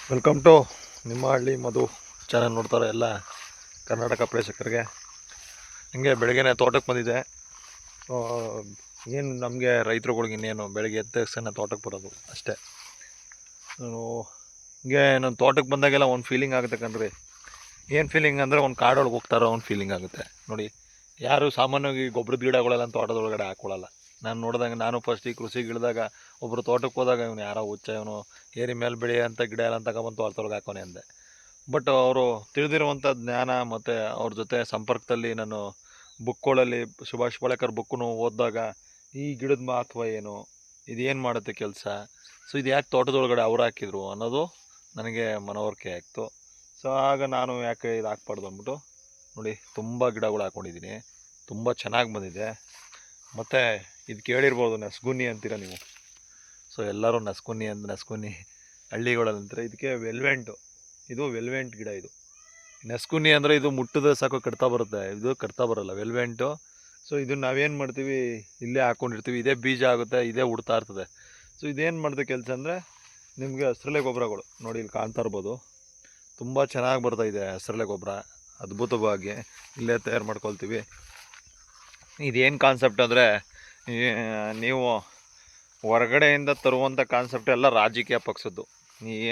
Welcome to ನಿಮ್ಮ ಹಳ್ಳಿ ಮಧು channel ನೋಡ್ತಾರೆ ಎಲ್ಲ ಕರ್ನಾಟಕ ಪ್ರೇಕ್ಷಕರಿಗೆ. ಹಿಂಗೆ ಬೆಳಗ್ಗೆನೇ ತೋಟಕ್ಕೆ ಬಂದಿದ್ದೆ. ಏನು ನಮಗೆ ರೈತರುಗಳಿಗೆ ಇನ್ನೇನು ಬೆಳಗ್ಗೆ ಎದ್ದ ತಕ್ಷಣ ತೋಟಕ್ಕೆ ಬರೋದು ಅಷ್ಟೇ. ನಾನು ಹಿಂಗೆ ನಾನು ತೋಟಕ್ಕೆ ಬಂದಾಗೆಲ್ಲ ಒಂದು ಫೀಲಿಂಗ್ ಆಗುತ್ತೆ ಕಣ್ರಿ. ಏನು ಫೀಲಿಂಗ್ ಅಂದರೆ ಒಂದು ಕಾಡೊಳಗೆ ಹೋಗ್ತಾರೋ ಒಂದು ಫೀಲಿಂಗ್ ಆಗುತ್ತೆ ನೋಡಿ. ಯಾರು ಸಾಮಾನ್ಯವಾಗಿ ಗೊಬ್ಬರದ ಗಿಡಗಳೆಲ್ಲ ತೋಟದೊಳಗಡೆ ಹಾಕ್ಕೊಳ್ಳಲ್ಲ. ನಾನು ನೋಡಿದಾಗ, ನಾನು ಫಸ್ಟ್ ಈ ಕೃಷಿಗೆ ಇಳಿದಾಗ ಒಬ್ಬರು ತೋಟಕ್ಕೆ ಹೋದಾಗ ಇವನು ಯಾರೋ ಹುಚ್ಚ, ಇವನು ಏರಿ ಮೇಲೆ ಬೆಳೆಯೋಂಥ ಗಿಡ ಎಲ್ಲ ತಗೊಬಂದು ತೋಟದೊಳಗೆ ಹಾಕೋನೆ ಅಂದೆ. ಬಟ್ ಅವರು ತಿಳಿದಿರುವಂಥ ಜ್ಞಾನ ಮತ್ತು ಅವ್ರ ಜೊತೆ ಸಂಪರ್ಕದಲ್ಲಿ ನಾನು ಬುಕ್ಗಳಲ್ಲಿ ಸುಭಾಷ್ ಪಾಳೇಕರ್ ಬುಕ್ಕನ್ನು ಓದಿದಾಗ ಈ ಗಿಡದ ಮಹತ್ವ ಏನು, ಇದೇನು ಮಾಡುತ್ತೆ ಕೆಲಸ, ಸೊ ಇದು ಯಾಕೆ ತೋಟದೊಳಗಡೆ ಅವ್ರು ಹಾಕಿದ್ರು ಅನ್ನೋದು ನನಗೆ ಮನವರಿಕೆ ಆಯಿತು. ಸೊ ಆಗ ನಾನು ಯಾಕೆ ಇದು ಹಾಕ್ಬಾರ್ದು ಅಂದ್ಬಿಟ್ಟು ನೋಡಿ ತುಂಬ ಗಿಡಗಳು ಹಾಕ್ಕೊಂಡಿದ್ದೀನಿ. ತುಂಬ ಚೆನ್ನಾಗಿ ಬಂದಿದೆ. ಮತ್ತು ಇದು ಕೇಳಿರ್ಬೋದು, ನಸ್ಗುನ್ನಿ ಅಂತೀರ ನೀವು. ಸೊ ಎಲ್ಲರೂ ನಸ್ಗುನ್ನಿ ಹಳ್ಳಿಗಳಲ್ಲಿ ಅಂತಾರೆ. ಇದಕ್ಕೆ ವೆಲ್ವೆಂಟು, ಇದು ವೆಲ್ವೆಂಟ್ ಗಿಡ. ಇದು ನಸ್ಗುನ್ನಿ ಅಂದರೆ ಇದು ಮುಟ್ಟಿದ್ರೆ ಸಾಕು ಕಟ್ತಾ ಬರುತ್ತೆ, ಇದು ಕಟ್ತಾ ಬರೋಲ್ಲ ವೆಲ್ವೆಂಟು. ಸೊ ಇದನ್ನು ನಾವೇನು ಮಾಡ್ತೀವಿ, ಇಲ್ಲೇ ಹಾಕ್ಕೊಂಡಿರ್ತೀವಿ, ಇದೇ ಬೀಜ ಆಗುತ್ತೆ, ಇದೇ ಉಡ್ತಾ ಇರ್ತದೆ. ಸೊ ಇದೇನು ಮಾಡಿದೆ ಕೆಲಸ ಅಂದರೆ, ನಿಮಗೆ ಹಸ್ರಲೆ ಗೊಬ್ಬರಗಳು ನೋಡಿ ಇಲ್ಲಿ ಕಾಣ್ತಾ ಇರ್ಬೋದು, ತುಂಬ ಚೆನ್ನಾಗಿ ಬರ್ತಾಯಿದೆ ಹಸ್ರಲೆ ಗೊಬ್ಬರ. ಅದ್ಭುತವಾಗಿ ಇಲ್ಲೇ ತಯಾರು ಮಾಡ್ಕೊಳ್ತೀವಿ. ಇದೇನು ಕಾನ್ಸೆಪ್ಟ್ ಅಂದರೆ, ನೀವು ಹೊರಗಡೆಯಿಂದ ತರುವಂಥ ಕಾನ್ಸೆಪ್ಟ್ ಎಲ್ಲ ರಾಜಕೀಯ ಪಕ್ಷದ್ದು.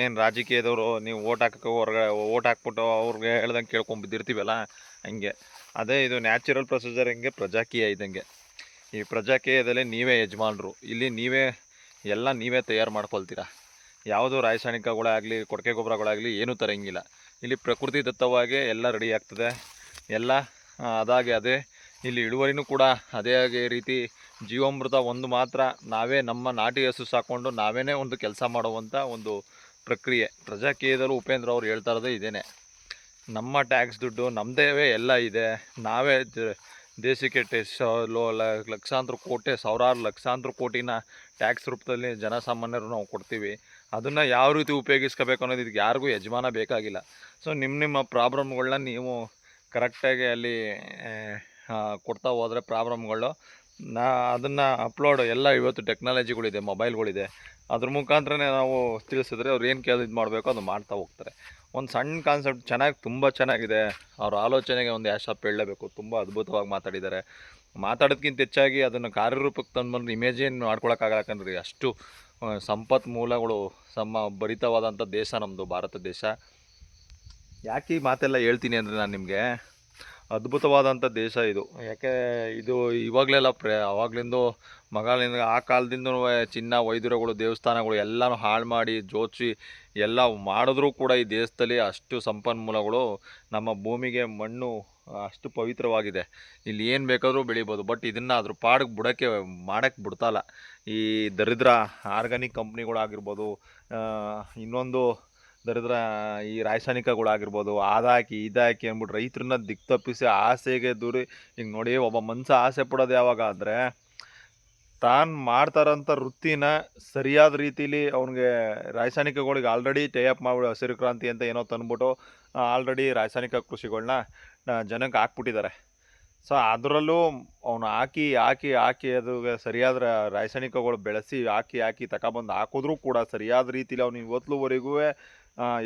ಏನು ರಾಜಕೀಯದವರು ನೀವು ಓಟ್ ಹಾಕೋಕೆ ಹೊರಗಡೆ ಓಟ್ ಹಾಕ್ಬಿಟ್ಟು ಅವ್ರಿಗೆ ಹೇಳ್ದಂಗೆ ಕೇಳ್ಕೊಂಬಿದ್ದಿರ್ತೀವಲ್ಲ, ಹಂಗೆ. ಅದೇ ಇದು ನ್ಯಾಚುರಲ್ ಪ್ರೊಸೀಜರ್. ಹಿಂಗೆ ಪ್ರಜಾಕೀಯ ಇದ್ದಂಗೆ. ಈ ಪ್ರಜಾಕೀಯದಲ್ಲಿ ನೀವೇ ಯಜಮಾನರು. ಇಲ್ಲಿ ನೀವೇ ತಯಾರು ಮಾಡ್ಕೊಳ್ತೀರಾ. ಯಾವುದು ರಾಸಾಯನಿಕಗಳೇ ಆಗಲಿ, ಕೊಟ್ಟಿಗೆ ಗೊಬ್ಬರಗಳಾಗಲಿ ಏನೂ ತರಂಗಿಲ್ಲ. ಇಲ್ಲಿ ಪ್ರಕೃತಿ ದತ್ತವಾಗಿ ಎಲ್ಲ ರೆಡಿ ಆಗ್ತದೆ. ಎಲ್ಲ ಅದೇ ಇಲ್ಲಿ ಇಳುವರಿನೂ ಕೂಡ ಅದೇ ರೀತಿ ಜೀವಾಮೃತ ಒಂದು ಮಾತ್ರ ನಾವೇ ನಮ್ಮ ನಾಟಿ ಹಸು ಸಾಕ್ಕೊಂಡು ನಾವೇ ಒಂದು ಕೆಲಸ ಮಾಡುವಂಥ ಒಂದು ಪ್ರಕ್ರಿಯೆ. ಪ್ರಜಾಕೀಯದಲ್ಲೂ ಉಪೇಂದ್ರ ಅವ್ರು ಹೇಳ್ತಾ ಇರೋದೇ ಇದೇನೆ. ನಮ್ಮ ಟ್ಯಾಕ್ಸ್ ದುಡ್ಡು ನಮ್ಮದೇ ಎಲ್ಲ ಇದೆ, ನಾವೇ ದೇಶಕ್ಕೆ ಲಕ್ಷಾಂತರ ಕೋಟಿ, ಸಾವಿರಾರು ಲಕ್ಷಾಂತರ ಕೋಟಿನ ಟ್ಯಾಕ್ಸ್ ರೂಪದಲ್ಲಿ ಜನಸಾಮಾನ್ಯರು ನಾವು ಕೊಡ್ತೀವಿ. ಅದನ್ನು ಯಾವ ರೀತಿ ಉಪಯೋಗಿಸ್ಕೋಬೇಕು ಅನ್ನೋದು ಇದಕ್ಕೆ ಯಾರಿಗೂ ಯಜಮಾನ ಬೇಕಾಗಿಲ್ಲ. ಸೊ ನಿಮ್ಮ ಪ್ರಾಬ್ಲಮ್ಗಳನ್ನ ನೀವು ಕರೆಕ್ಟಾಗಿ ಅಲ್ಲಿ ಕೊಡ್ತಾ ಹೋದರೆ ಪ್ರಾಬ್ಲಮ್ಗಳು ಅದನ್ನು ಅಪ್ಲೋಡ್ ಎಲ್ಲ ಇವತ್ತು ಟೆಕ್ನಾಲಜಿಗಳಿದೆ, ಮೊಬೈಲ್ಗಳಿದೆ, ಅದ್ರ ಮುಖಾಂತರನೇ ನಾವು ತಿಳಿಸಿದ್ರೆ ಅವ್ರು ಏನು ಇದು ಮಾಡಬೇಕು ಅದು ಮಾಡ್ತಾ ಹೋಗ್ತಾರೆ. ಒಂದು ಸಣ್ಣ ಕಾನ್ಸೆಪ್ಟ್ ತುಂಬ ಚೆನ್ನಾಗಿದೆ. ಅವ್ರ ಆಲೋಚನೆಗೆ ಒಂದು ಹ್ಯಾಟ್ಸಾಪ್ ಹೇಳಲೇಬೇಕು. ತುಂಬ ಅದ್ಭುತವಾಗಿ ಮಾತಾಡಿದ್ದಾರೆ. ಮಾತಾಡೋದಕ್ಕಿಂತ ಹೆಚ್ಚಾಗಿ ಅದನ್ನು ಕಾರ್ಯರೂಪಕ್ಕೆ ತಂದು ಇಮೇಜೇನು ಮಾಡ್ಕೊಳಕ್ಕಾಗಲ್ಲ ಕಣ್ರಿ. ಅಷ್ಟು ಸಂಪನ್ಮೂಲಗಳು ಭರಿತವಾದಂಥ ದೇಶ ನಮ್ಮದು ಭಾರತ ದೇಶ. ಯಾಕೆ ಈ ಮಾತೆಲ್ಲ ಹೇಳ್ತೀನಿ ಅಂದರೆ, ನಾನು ನಿಮಗೆ ಅದ್ಭುತವಾದಂಥ ದೇಶ ಇದು. ಯಾಕೆ ಇದು ಇವಾಗಲೆಲ್ಲ ಅವಾಗಲಿಂದ ಮಗಳಿಂದ ಆ ಕಾಲದಿಂದ ಚಿನ್ನ, ವೈದ್ಯರುಗಳು, ದೇವಸ್ಥಾನಗಳು ಎಲ್ಲನೂ ಹಾಳು ಮಾಡಿ ಜೋಚಿಸಿ ಎಲ್ಲ ಮಾಡಿದ್ರೂ ಕೂಡ ಈ ದೇಶದಲ್ಲಿ ಅಷ್ಟು ಸಂಪನ್ಮೂಲಗಳು, ನಮ್ಮ ಭೂಮಿಗೆ ಮಣ್ಣು ಅಷ್ಟು ಪವಿತ್ರವಾಗಿದೆ. ಇಲ್ಲಿ ಏನು ಬೇಕಾದರೂ ಬೆಳಿಬೋದು. ಬಟ್ ಇದನ್ನು ಅದ್ರ ಪಾಡಿಗೆ ಮಾಡೋಕ್ಕೆ ಬಿಡ್ತಾಯಿಲ್ಲ ಈ ದರಿದ್ರ ಆರ್ಗಾನಿಕ್ ಕಂಪ್ನಿಗಳಾಗಿರ್ಬೋದು, ಇನ್ನೊಂದು ದರಿದ್ರ ಈ ರಾಸಾಯನಿಕಗಳಾಗಿರ್ಬೋದು. ಅದಾಕಿ ಇದಾಕಿ ಅಂದ್ಬಿಟ್ಟು ರೈತರನ್ನ ತಪ್ಪಿಸಿ ಆಸೆಗೆ ದೂರಿ. ಈಗ ನೋಡಿ, ಒಬ್ಬ ಮನುಷ್ಯ ಆಸೆ ಪಡೋದು ಯಾವಾಗ ಅಂದರೆ, ತಾನು ಮಾಡ್ತಾರಂಥ ವೃತ್ತಿನ ಸರಿಯಾದ ರೀತಿಲಿ ಅವ್ನಿಗೆ ರಾಸಾಯನಿಕಗಳಿಗೆ ಆಲ್ರೆಡಿ ಟೈಅಪ್ ಮಾಡಿಬಿಡು. ಹಸಿರು ಕ್ರಾಂತಿ ಅಂತ ಏನೋ ತಂದ್ಬಿಟ್ಟು ಆಲ್ರೆಡಿ ರಾಸಾಯನಿಕ ಕೃಷಿಗಳನ್ನ ಜನಕ್ಕೆ ಹಾಕ್ಬಿಟ್ಟಿದ್ದಾರೆ. ಸೊ ಅದರಲ್ಲೂ ಅವನು ಹಾಕಿ ಅದು ಸರಿಯಾದ ರಾಸಾಯನಿಕಗಳು ಬೆಳೆಸಿ ಹಾಕಿ ತಗೊಬಂದು ಹಾಕಿದ್ರೂ ಕೂಡ ಸರಿಯಾದ ರೀತಿಲಿ ಅವನು ಇವತ್ತುವರೆಗೂ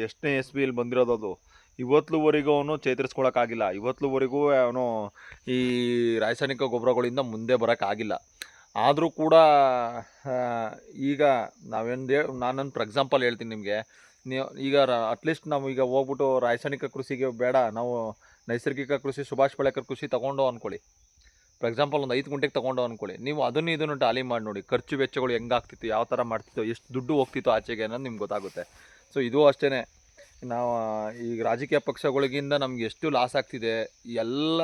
ಎಷ್ಟನೇ SBಯಲ್ಲಿ ಬಂದಿರೋದು ಅದು ಇವತ್ತುವರೆಗೂ ಅವನು ಚೇತರಿಸ್ಕೊಳಕ್ಕಾಗಿಲ್ಲ. ಇವತ್ತುವರೆಗೂ ಅವನು ಈ ರಾಸಾಯನಿಕ ಗೊಬ್ಬರಗಳಿಂದ ಮುಂದೆ ಬರೋಕ್ಕಾಗಿಲ್ಲ. ಆದರೂ ಕೂಡ ಈಗ ನಾನೊಂದು ಫಾರ್ ಎಕ್ಸಾಂಪಲ್ ಹೇಳ್ತೀನಿ ನಿಮಗೆ. ಈಗ ಅಟ್ಲೀಸ್ಟ್ ನಾವು ಈಗ ಹೋಗ್ಬಿಟ್ಟು ರಾಸಾಯನಿಕ ಕೃಷಿಗೆ ಬೇಡ, ನಾವು ನೈಸರ್ಗಿಕ ಕೃಷಿ, ಸುಭಾಷ್ ಪಾಳೇಕರ್ ಕೃಷಿ ತೊಗೊಂಡು ಅಂದ್ಕೊಳ್ಳಿ. ಫಾರ್ ಎಕ್ಸಾಂಪಲ್ ಒಂದು 5 ಗುಂಟೆಗೆ ತೊಗೊಂಡು ಅಂದ್ಕೊಳ್ಳಿ. ನೀವು ಇದನ್ನು ಟಾಲಿ ಮಾಡಿ ನೋಡಿ, ಖರ್ಚು ವೆಚ್ಚಗಳು ಹೆಂಗಾಗ್ತಿತ್ತು, ಯಾವ ಥರ ಮಾಡ್ತಿತ್ತು, ಎಷ್ಟು ದುಡ್ಡು ಹೋಗ್ತಿತ್ತು ಆಚೆಗೆ ಅನ್ನೋದು ನಿಮ್ಗೆ ಗೊತ್ತಾಗುತ್ತೆ. ಸೊ ಇದು ಅಷ್ಟೇ. ನಾವು ಈಗ ರಾಜಕೀಯ ಪಕ್ಷಗಳಿಗಿಂತ ನಮ್ಗೆ ಎಷ್ಟು ಲಾಸ್ ಆಗ್ತಿದೆ, ಎಲ್ಲ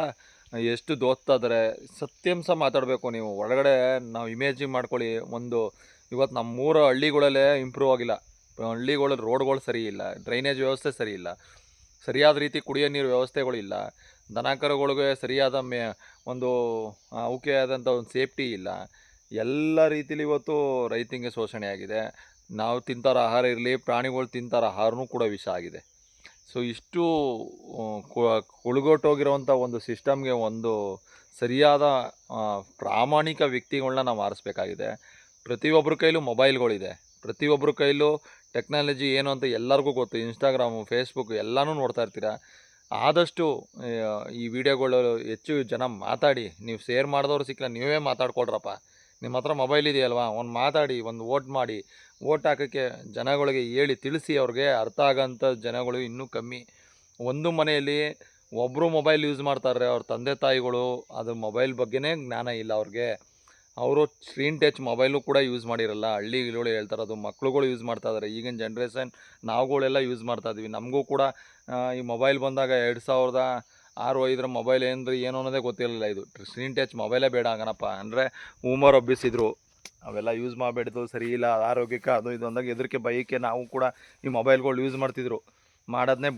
ಎಷ್ಟು ದೋಚ್ತಾ ಇದ್ದಾರೆ. ಸತ್ಯಾಂಶ ಮಾತಾಡಬೇಕು. ನೀವು ಒಳಗಡೆ ನಾವು ಇಮೇಜಿಂಗ್ ಮಾಡ್ಕೊಳ್ಳಿ. ಇವತ್ತು ನಮ್ಮೂರ ಹಳ್ಳಿಗಳಲ್ಲೇ ಇಂಪ್ರೂವ್ ಆಗಿಲ್ಲ. ಹಳ್ಳಿಗಳಲ್ಲಿ ರೋಡ್ಗಳು ಸರಿ ಇಲ್ಲ, ಡ್ರೈನೇಜ್ ವ್ಯವಸ್ಥೆ ಸರಿ ಇಲ್ಲ, ಸರಿಯಾದ ರೀತಿ ಕುಡಿಯೋ ನೀರು ವ್ಯವಸ್ಥೆಗಳಿಲ್ಲ, ದನಕರುಗಳಿಗೆ ಸರಿಯಾದ ಅವಕ್ಕೆ ಆದಂಥ ಒಂದು ಸೇಫ್ಟಿ ಇಲ್ಲ. ಎಲ್ಲ ರೀತಿಲಿ ಇವತ್ತು ರೈತನಿಗೆ ಶೋಷಣೆ ಆಗಿದೆ. ನಾವು ತಿಂತಾರ ಆಹಾರ ಇರಲಿ, ಪ್ರಾಣಿಗಳು ತಿಂತಾರ ಆಹಾರನೂ ಕೂಡ ವಿಷ ಆಗಿದೆ. ಸೊ ಇಷ್ಟು ಕುಳುಗೊಟ್ಟೋಗಿರೋವಂಥ ಒಂದು ಸಿಸ್ಟಮ್ಗೆ ಒಂದು ಸರಿಯಾದ ಪ್ರಾಮಾಣಿಕ ವ್ಯಕ್ತಿಗಳನ್ನ ನಾವು ಆರಿಸ್ಬೇಕಾಗಿದೆ. ಪ್ರತಿಯೊಬ್ಬರ ಕೈಲೂ ಮೊಬೈಲ್ಗಳಿದೆ, ಪ್ರತಿಯೊಬ್ಬರ ಕೈಲೂ ಟೆಕ್ನಾಲಜಿ ಏನು ಅಂತ ಎಲ್ಲರಿಗೂ ಗೊತ್ತು. ಇನ್ಸ್ಟಾಗ್ರಾಮು, ಫೇಸ್ಬುಕ್ ಎಲ್ಲನೂ ನೋಡ್ತಾ ಇರ್ತೀರ. ಆದಷ್ಟು ಈ ವಿಡಿಯೋಗಳು ಹೆಚ್ಚು ಜನ ಮಾತಾಡಿ. ನೀವು ಶೇರ್ ಮಾಡಿದವ್ರು ಸಿಕ್ಕಲ್ಲ, ನೀವೇ ಮಾತಾಡ್ಕೊಳ್ರಪ್ಪ. ನಿಮ್ಮ ಹತ್ರ ಮೊಬೈಲ್ ಇದೆಯಲ್ವಾ, ಒಂದು ಮಾತಾಡಿ, ಒಂದು ವೋಟ್ ಮಾಡಿ. ವೋಟ್ ಹಾಕೋಕ್ಕೆ ಜನಗಳಿಗೆ ಹೇಳಿ ತಿಳಿಸಿ. ಅವ್ರಿಗೆ ಅರ್ಥ ಆಗೋಂಥ ಜನಗಳು ಇನ್ನೂ ಕಮ್ಮಿ. ಒಂದು ಮನೆಯಲ್ಲಿ ಒಬ್ಬರು ಮೊಬೈಲ್ ಯೂಸ್ ಮಾಡ್ತಾರೆ, ಅವ್ರ ತಂದೆ ತಾಯಿಗಳು. ಅದು ಮೊಬೈಲ್ ಬಗ್ಗೆನೇ ಜ್ಞಾನ ಇಲ್ಲ ಅವ್ರಿಗೆ. ಅವರು ಸ್ಕ್ರೀನ್ ಟಚ್ ಮೊಬೈಲು ಕೂಡ ಯೂಸ್ ಮಾಡಿರಲ್ಲ. ಹಳ್ಳಿಗಳು ಹೇಳ್ತಾರದು, ಮಕ್ಳುಗಳು ಯೂಸ್ ಮಾಡ್ತಾಯಿದ್ದಾರೆ. ಈಗಿನ ಜನ್ರೇಷನ್ ನಾವುಗಳೆಲ್ಲ ಯೂಸ್ ಮಾಡ್ತಾಯಿದ್ವಿ. ನಮಗೂ ಕೂಡ ಈ ಮೊಬೈಲ್ ಬಂದಾಗ 2006-05 ಮೊಬೈಲ್ ಏನು ಅನ್ನೋದೇ ಗೊತ್ತಿರಲಿಲ್ಲ. ಇದು ಸ್ಕ್ರೀನ್ ಟಚ್ ಮೊಬೈಲೇ ಬೇಡ ಆಗಣಪ್ಪ ಅಂದರೆ ಉಮರ್ ಹಬ್ಬಿಸಿದ್ರು. ಅವೆಲ್ಲ ಯೂಸ್ ಮಾಡಬೇಡ್ದು, ಸರಿ ಇಲ್ಲ, ಆರೋಗ್ಯಕ್ಕೆ ಅದು ಇದು ಅಂದಾಗ ಹೆದರಿಕೆ ಭಯಕ್ಕೆ ನಾವು ಕೂಡ ಈ ಮೊಬೈಲ್ಗಳು ಯೂಸ್ ಮಾಡ್ತಿದ್ರು. ಮಾಡೋದನ್ನೇ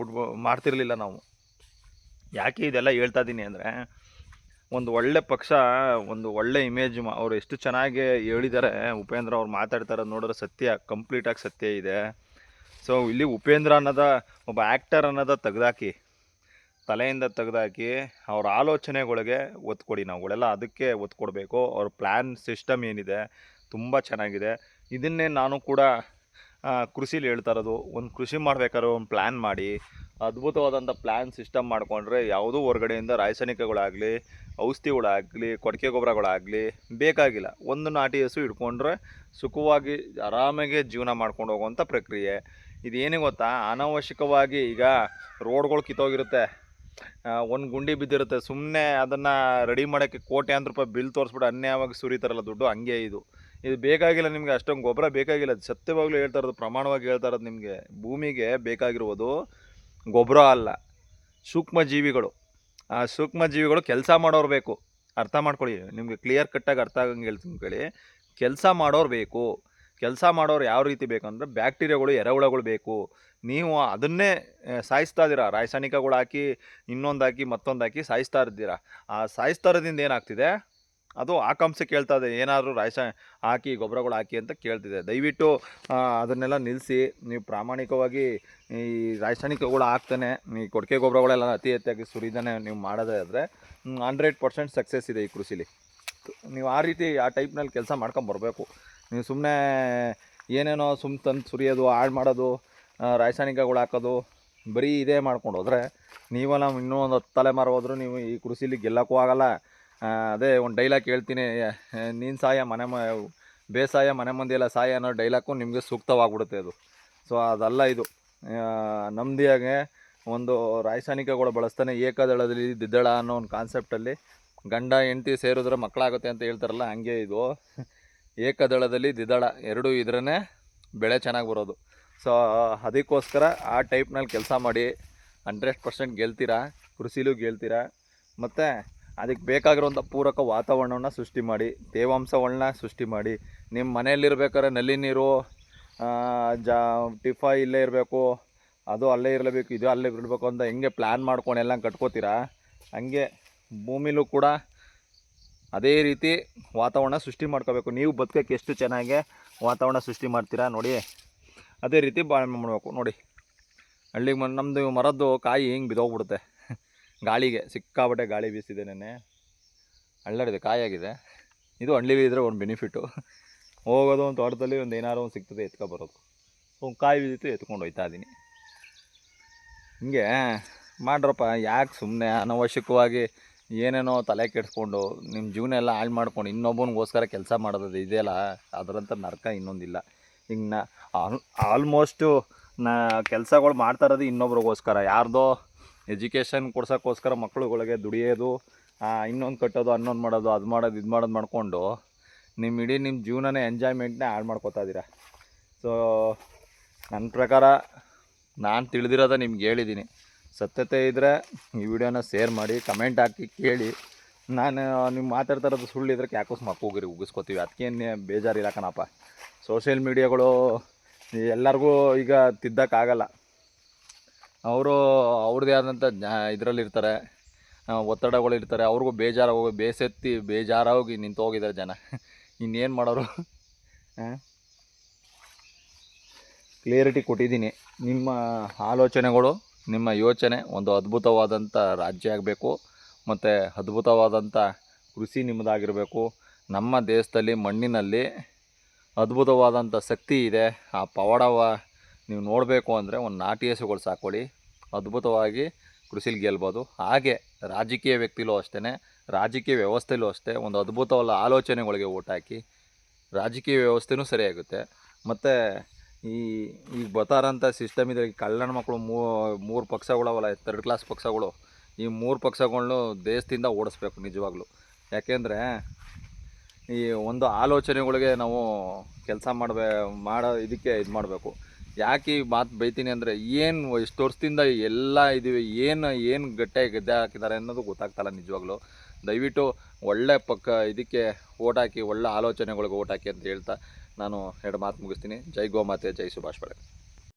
ಮಾಡ್ತಿರ್ಲಿಲ್ಲ ನಾವು. ಯಾಕೆ ಇದೆಲ್ಲ ಹೇಳ್ತಾ ಇದ್ದೀನಿ ಅಂದರೆ, ಒಂದು ಒಳ್ಳೆ ಪಕ್ಷ, ಒಂದು ಒಳ್ಳೆ ಇಮೇಜ್ ಅವ್ರು ಎಷ್ಟು ಚೆನ್ನಾಗಿ ಹೇಳಿದ್ದಾರೆ. ಉಪೇಂದ್ರ ಅವ್ರು ಮಾತಾಡ್ತಾರೆ ನೋಡಿದ್ರೆ ಸತ್ಯ, ಕಂಪ್ಲೀಟಾಗಿ ಸತ್ಯ ಇದೆ. ಸೊ ಇಲ್ಲಿ ಉಪೇಂದ್ರ ಅನ್ನೋದ ಒಬ್ಬ ಆ್ಯಕ್ಟರ್ ಅನ್ನೋದ ತೆಗ್ದಾಕಿ, ತಲೆಯಿಂದ ತೆಗ್ದಾಕಿ ಅವ್ರ ಆಲೋಚನೆಗಳಿಗೆ ಒತ್ತು ಕೊಡಿ. ನಾವುಗಳೆಲ್ಲ ಅದಕ್ಕೆ ಒತ್ತು ಕೊಡಬೇಕು. ಅವ್ರ ಪ್ಲ್ಯಾನ್ ಸಿಸ್ಟಮ್ ಏನಿದೆ ತುಂಬ ಚೆನ್ನಾಗಿದೆ. ಇದನ್ನೇ ನಾನು ಕೂಡ ಕೃಷಿಲಿ ಹೇಳ್ತಾ ಇರೋದು. ಒಂದು ಕೃಷಿ ಮಾಡಬೇಕಾದ್ರೆ ಒಂದು ಪ್ಲ್ಯಾನ್ ಮಾಡಿ, ಅದ್ಭುತವಾದಂಥ ಪ್ಲ್ಯಾನ್ ಸಿಸ್ಟಮ್ ಮಾಡಿಕೊಂಡ್ರೆ ಯಾವುದೂ ಹೊರಗಡೆಯಿಂದ ರಾಸಾಯನಿಕಗಳಾಗಲಿ, ಔಷಧಿಗಳಾಗಲಿ, ಕೊಟ್ಟಿಗೆ ಗೊಬ್ಬರಗಳಾಗಲಿ ಬೇಕಾಗಿಲ್ಲ. ಒಂದು ನಾಟಿ ಹಸು ಇಟ್ಕೊಂಡ್ರೆ ಸುಖವಾಗಿ ಆರಾಮಾಗಿ ಜೀವನ ಮಾಡ್ಕೊಂಡು ಹೋಗುವಂಥ ಪ್ರಕ್ರಿಯೆ. ಇದೇನು ಗೊತ್ತಾ, ಅನಾವಶ್ಯಕವಾಗಿ ಈಗ ರೋಡ್ಗಳು ಕಿತ್ತೋಗಿರುತ್ತೆ, ಒಂದು ಗುಂಡಿ ಬಿದ್ದಿರುತ್ತೆ, ಸುಮ್ಮನೆ ಅದನ್ನು ರೆಡಿ ಮಾಡೋಕ್ಕೆ ಕೋಟ್ಯಾಂತರ ರೂಪಾಯಿ ಬಿಲ್ ತೋರಿಸ್ಬಿಟ್ಟು ಅನ್ಯಾಯವಾಗಿ ಸುರಿತಾರಲ್ಲ ದುಡ್ಡು, ಹಂಗೆ ಇದು ಬೇಕಾಗಿಲ್ಲ. ನಿಮಗೆ ಅಷ್ಟೊಂದು ಗೊಬ್ಬರ ಬೇಕಾಗಿಲ್ಲ. ಸತ್ಯವಾಗ್ಲೂ ಹೇಳ್ತಾ ಇರೋದು, ಪ್ರಮಾಣವಾಗಿ ಹೇಳ್ತಾ ಇರೋದು. ನಿಮಗೆ ಭೂಮಿಗೆ ಬೇಕಾಗಿರುವುದು ಗೊಬ್ಬರ ಅಲ್ಲ, ಸೂಕ್ಷ್ಮ ಜೀವಿಗಳು. ಆ ಸೂಕ್ಷ್ಮ ಜೀವಿಗಳು ಕೆಲಸ ಮಾಡೋರು ಬೇಕು. ಅರ್ಥ ಮಾಡ್ಕೊಳ್ಳಿ, ನಿಮಗೆ ಕ್ಲಿಯರ್ ಕಟ್ಟಾಗಿ ಅರ್ಥ ಆಗಂಗೆ ಹೇಳ್ತೀನಿ ಕೇಳಿ. ಕೆಲಸ ಮಾಡೋರು ಬೇಕು. ಕೆಲಸ ಮಾಡೋರು ಯಾವ ರೀತಿ ಬೇಕಂದ್ರೆ, ಬ್ಯಾಕ್ಟೀರಿಯಾಗಳು, ಎರೆಹುಳಗಳು ಬೇಕು. ನೀವು ಅದನ್ನೇ ಸಾಯಿಸ್ತಾ ಇದ್ದೀರಾ. ರಾಸಾಯನಿಕಗಳು ಹಾಕಿ, ಇನ್ನೊಂದು ಹಾಕಿ, ಮತ್ತೊಂದು ಹಾಕಿ ಸಾಯಿಸ್ತಾ ಇದ್ದೀರಾ. ಆ ಸಾಯಿಸ್ತಾ ಇರೋದ್ರಿಂದ ಏನಾಗ್ತಿದೆ, ಅದು ಆಕಾಂಕ್ಷ ಕೇಳ್ತಾ ಇದೆ. ಏನಾದರೂ ಹಾಕಿ, ಗೊಬ್ಬರಗಳು ಹಾಕಿ ಅಂತ ಕೇಳ್ತಿದೆ. ದಯವಿಟ್ಟು ಅದನ್ನೆಲ್ಲ ನಿಲ್ಲಿಸಿ. ನೀವು ಪ್ರಾಮಾಣಿಕವಾಗಿ ಈ ರಾಸಾಯನಿಕಗಳು ಹಾಕ್ತಾನೆ, ಈ ಕೊಟ್ಟಿಗೆ ಗೊಬ್ಬರಗಳೆಲ್ಲ ಅತಿ ಹೆಚ್ಚಾಗಿ ಸುರಿದಾನೆ ನೀವು ಮಾಡೋದೇ ಆದರೆ 100% ಸಕ್ಸಸ್ ಇದೆ ಈ ಕೃಷಿಲಿ. ನೀವು ಆ ರೀತಿ ಆ ಟೈಪ್ನಲ್ಲಿ ಕೆಲಸ ಮಾಡ್ಕೊಂಬರ್ಬೇಕು. ನೀವು ಸುಮ್ಮನೆ ಏನೇನೋ ತಂದು ಸುರಿಯೋದು, ಹಾಳು ಮಾಡೋದು, ರಾಸಾಯನಿಕಗಳು ಹಾಕೋದು, ಬರೀ ಇದೇ ಮಾಡ್ಕೊಂಡು ಹೋದರೆ ನೀವೆಲ್ಲ ಇನ್ನೂ ಒಂದು 10 ತಲೆಮಾರು ಹೋದರೂ ನೀವು ಈ ಕೃಷಿಲಿ ಗೆಲ್ಲಕ್ಕೂ ಆಗೋಲ್ಲ. ಅದೇ ಒಂದು ಡೈಲಾಗ್ ಹೇಳ್ತೀನಿ, ನೀನು ಸಾಯ ಬೇಸಾಯ ಮನೆ ಮಂದಿಯೆಲ್ಲ ಸಾಯ ಅನ್ನೋ ಡೈಲಾಗು ನಿಮಗೆ ಸೂಕ್ತವಾಗಿಬಿಡುತ್ತೆ ಅದು. ಸೊ ಅದಲ್ಲ ಇದು. ನಮ್ಮದಿಯಾಗೆ ಒಂದು ರಾಸಾಯನಿಕಗಳು ಬಳಸ್ತಾನೆ ಏಕದಳದಲ್ಲಿ ದ್ವಿದಳ ಅನ್ನೋ ಒಂದು ಕಾನ್ಸೆಪ್ಟಲ್ಲಿ ಗಂಡ ಹೆಂಡತಿ ಸೇರಿದ್ರೆ ಮಕ್ಕಳಾಗುತ್ತೆ ಅಂತ ಹೇಳ್ತಾರಲ್ಲ, ಹಂಗೆ ಇದು ಏಕದಳದಲ್ಲಿ ದ್ವಿದಳ ಎರಡೂ ಇದ್ರೇ ಬೆಳೆ ಚೆನ್ನಾಗಿ ಬರೋದು. ಸೊ ಅದಕ್ಕೋಸ್ಕರ ಆ ಟೈಪ್ನಲ್ಲಿ ಕೆಲಸ ಮಾಡಿ 100% ಗೆಲ್ತೀರಾ, ಕೃಷಿಲೂ ಗೆಲ್ತೀರಾ. ಮತ್ತು ಅದಕ್ಕೆ ಬೇಕಾಗಿರುವಂಥ ಪೂರಕ ವಾತಾವರಣವನ್ನು ಸೃಷ್ಟಿ ಮಾಡಿ, ತೇವಾಂಶಗಳನ್ನ ಸೃಷ್ಟಿ ಮಾಡಿ. ನಿಮ್ಮ ಮನೆಯಲ್ಲಿರ್ಬೇಕಾದ್ರೆ ನಲ್ಲಿ ನೀರು ಟಿಫಾ ಇಲ್ಲೇ ಇರಬೇಕು, ಅದು ಅಲ್ಲೇ ಇರಲೇಬೇಕು, ಇದು ಅಲ್ಲೇ ಇರಬೇಕು ಅಂತ ಹೆಂಗೆ ಪ್ಲ್ಯಾನ್ ಮಾಡ್ಕೊಂಡು ಎಲ್ಲ ಕಟ್ಕೋತೀರಾ, ಹಂಗೆ ಭೂಮಿಲೂ ಕೂಡ ಅದೇ ರೀತಿ ವಾತಾವರಣ ಸೃಷ್ಟಿ ಮಾಡ್ಕೋಬೇಕು. ನೀವು ಬದುಕೋಕ್ಕೆ ಎಷ್ಟು ಚೆನ್ನಾಗಿ ವಾತಾವರಣ ಸೃಷ್ಟಿ ಮಾಡ್ತೀರಾ ನೋಡಿ, ಅದೇ ರೀತಿ ಬಾಳೆ ಮಾಡಬೇಕು. ನೋಡಿ ಹಳ್ಳಿಗೆ ನಮ್ಮದು ಮರದ್ದು ಕಾಯಿ ಹಿಂಗೆ ಬಿದ್ದೋಗ್ಬಿಡುತ್ತೆ ಗಾಳಿಗೆ. ಸಿಕ್ಕಾಬಟ್ಟೆ ಗಾಳಿ ಬೀಸಿದೆ, ನೆನ್ನೆ ಹಳ್ಳಾಡಿದೆ, ಕಾಯಾಗಿದೆ. ಇದು ಹಳ್ಳಿ ಇದ್ದರೆ ಒಂದು ಬೆನಿಫಿಟ್ಟು. ಹೋಗೋದು ಒಂದು ತೋಟದಲ್ಲಿ ಒಂದು ಏನಾರು ಒಂದು ಸಿಗ್ತದೆ, ಎತ್ಕೊಬರೋದು. ಒಂದು ಕಾಯಿ ಬಿದ್ದಿತ್ತು, ಎತ್ಕೊಂಡು ಹೋಗ್ತಾ ಇದ್ದೀನಿ. ಹಿಂಗೆ ಮಾಡ್ರಪ್ಪ. ಯಾಕೆ ಸುಮ್ಮನೆ ಅನವಶ್ಯಕವಾಗಿ ಏನೇನೋ ತಲೆ ಕೆಡಿಸ್ಕೊಂಡು ನಿಮ್ಮ ಜೀವನ ಎಲ್ಲ ಹಾಳು ಮಾಡ್ಕೊಂಡು ಇನ್ನೊಬ್ಬನಿಗೋಸ್ಕರ ಕೆಲಸ ಮಾಡೋದು ಇದೆಯಲ್ಲ, ಅದರಂಥ ನರಕ ಇನ್ನೊಂದಿಲ್ಲ. ಈಗ ಆಲ್ಮೋಸ್ಟು ಕೆಲಸಗಳು ಮಾಡ್ತಾ ಇರೋದು ಇನ್ನೊಬ್ರಿಗೋಸ್ಕರ. ಯಾರ್ದೋ ಎಜುಕೇಷನ್ ಕೊಡ್ಸೋಕ್ಕೋಸ್ಕರ ಮಕ್ಕಳುಗಳಿಗೆ ದುಡಿಯೋದು, ಇನ್ನೊಂದು ಕಟ್ಟೋದು, ಅನ್ನೊಂದು ಮಾಡೋದು, ಅದು ಮಾಡೋದು, ಇದು ಮಾಡೋದು ಮಾಡಿಕೊಂಡು ನಿಮ್ಮ ಜೀವನನೇ ಎಂಜಾಯ್ಮೆಂಟ್ನೇ ಹಾಳು ಮಾಡ್ಕೋತಾ ಇದ್ದೀರಾ. ಸೊ ನನ್ನ ಪ್ರಕಾರ ನಾನು ತಿಳಿದಿರೋದ ನಿಮ್ಗೆ ಹೇಳಿದ್ದೀನಿ. ಸತ್ಯತೆ ಇದ್ದರೆ ಈ ವಿಡಿಯೋನ ಶೇರ್ ಮಾಡಿ, ಕಮೆಂಟ್ ಹಾಕಿ ಕೇಳಿ. ನಾನು ನೀವು ಮಾತಾಡ್ತಾ ಇರೋದು ಸುಳ್ಳಿದ್ರೆ ಕ್ಯಾಕೋಸ್ ಮಕ್ಕಳಿಗೆ ಉಗಿಸ್ಕೋತೀವಿ, ಅದಕ್ಕೇನು ಬೇಜಾರಿಲ್ಲ ಕಣಪ್ಪ. ಸೋಷಿಯಲ್ ಮೀಡಿಯಾಗಳು ಎಲ್ಲರಿಗೂ ಈಗ ತಿದ್ದಕ್ಕಾಗಲ್ಲ. ಅವರು ಅವ್ರದ್ದೇ ಆದಂಥ ಇದರಲ್ಲಿರ್ತಾರೆ, ಒತ್ತಡಗಳಿರ್ತಾರೆ. ಅವ್ರಿಗೂ ಬೇಜಾರಾಗಿ ನಿಂತು ಹೋಗಿದ್ದಾರೆ ಜನ. ಇನ್ನೇನು ಮಾಡೋರು. ಕ್ಲಿಯರಿಟಿ ಕೊಟ್ಟಿದ್ದೀನಿ. ನಿಮ್ಮ ಆಲೋಚನೆಗಳು, ನಿಮ್ಮ ಯೋಚನೆ ಒಂದು ಅದ್ಭುತವಾದಂಥ ರಾಜ್ಯ ಆಗಬೇಕು, ಮತ್ತು ಅದ್ಭುತವಾದಂಥ ಕೃಷಿ ನಿಮ್ಮದಾಗಿರಬೇಕು. ನಮ್ಮ ದೇಶದಲ್ಲಿ ಮಣ್ಣಿನಲ್ಲಿ ಅದ್ಭುತವಾದಂಥ ಶಕ್ತಿ ಇದೆ. ಆ ನೀವು ನೋಡಬೇಕು ಅಂದರೆ ಒಂದು ನಾಟಿ ಹಸುಗಳು ಸಾಕೊಳ್ಳಿ, ಅದ್ಭುತವಾಗಿ ಕೃಷಿಲಿ ಗೆಲ್ಬೋದು. ಹಾಗೆ ರಾಜಕೀಯ ವ್ಯಕ್ತಿಲೂ ಅಷ್ಟೇ, ರಾಜಕೀಯ ವ್ಯವಸ್ಥೆಯಲ್ಲೂ ಅಷ್ಟೇ ಒಂದು ಅದ್ಭುತವಾದ ಆಲೋಚನೆಗಳಿಗೆ ಓಟ್ ಹಾಕಿ ರಾಜಕೀಯ ವ್ಯವಸ್ಥೆನೂ ಸರಿಯಾಗುತ್ತೆ. ಮತ್ತು ಈ ಈಗ ಬರ್ತಾರಂಥ ಸಿಸ್ಟಮ್ ಇದೆ, ಈ ಕಳ್ಳನ ಮಕ್ಕಳು ಮೂರು ಪಕ್ಷಗಳವಲ್ಲ, 3rd ಕ್ಲಾಸ್ ಪಕ್ಷಗಳು. ಈ 3 ಪಕ್ಷಗಳ್ನು ದೇಶದಿಂದ ಓಡಿಸ್ಬೇಕು ನಿಜವಾಗ್ಲೂ. ಯಾಕೆಂದರೆ ಈ ಒಂದು ಆಲೋಚನೆಗಳಿಗೆ ನಾವು ಕೆಲಸ ಮಾಡೋ ಇದಕ್ಕೆ ಇದು ಮಾಡಬೇಕು. ಯಾಕೆ ಈ ಮಾತು ಬೈತೀನಿ ಅಂದರೆ, ಏನು ಇಷ್ಟು ವರ್ಷದಿಂದ ಎಲ್ಲ ಇದೀವಿ, ಏನು ಗಟ್ಟಿಯಾಗಿ ಗೆದ್ದೆ ಹಾಕಿದ್ದಾರೆ ಅನ್ನೋದು ಗೊತ್ತಾಗ್ತಾಯಿಲ್ಲ ನಿಜವಾಗ್ಲೂ. ದಯವಿಟ್ಟು ಒಳ್ಳೆ ಇದಕ್ಕೆ ಓಟ್ ಹಾಕಿ, ಒಳ್ಳೆ ಆಲೋಚನೆಗಳಿಗೆ ಓಟ್ ಹಾಕಿ ಅಂತ ಹೇಳ್ತಾ ನಾನು 2 ಮಾತು ಮುಗಿಸ್ತೀನಿ. ಜೈ ಗೋಮಾತೆ, ಜೈ ಸುಭಾಷ್ ಪಾಳೇಕರ್.